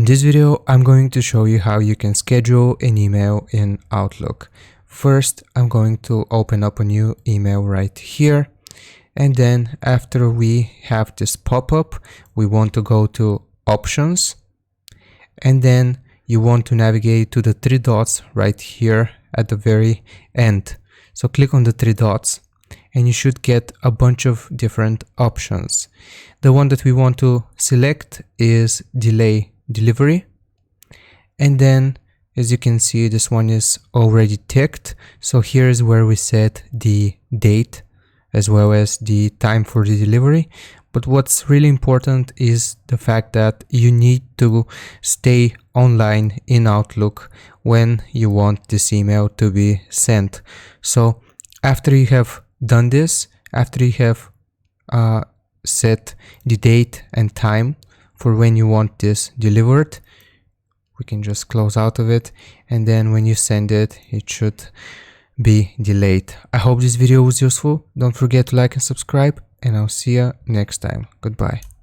In this video, I'm going to show you how you can schedule an email in Outlook. First, I'm going to open up a new email right here. And then after we have this pop-up, we want to go to Options. And then you want to navigate to the three dots right here at the very end. So click on the three dots and you should get a bunch of different options. The one that we want to select is Delay Delivery. And then as you can see, this one is already ticked. So here's where we set the date as well as the time for the delivery. But what's really important is the fact that you need to stay online in Outlook when you want this email to be sent. So after you have done this, after you have set the date and time for when you want this delivered, we can just close out of it, and then when you send it, it should be delayed. I hope this video was useful. Don't forget to like and subscribe, and I'll see you next time. Goodbye.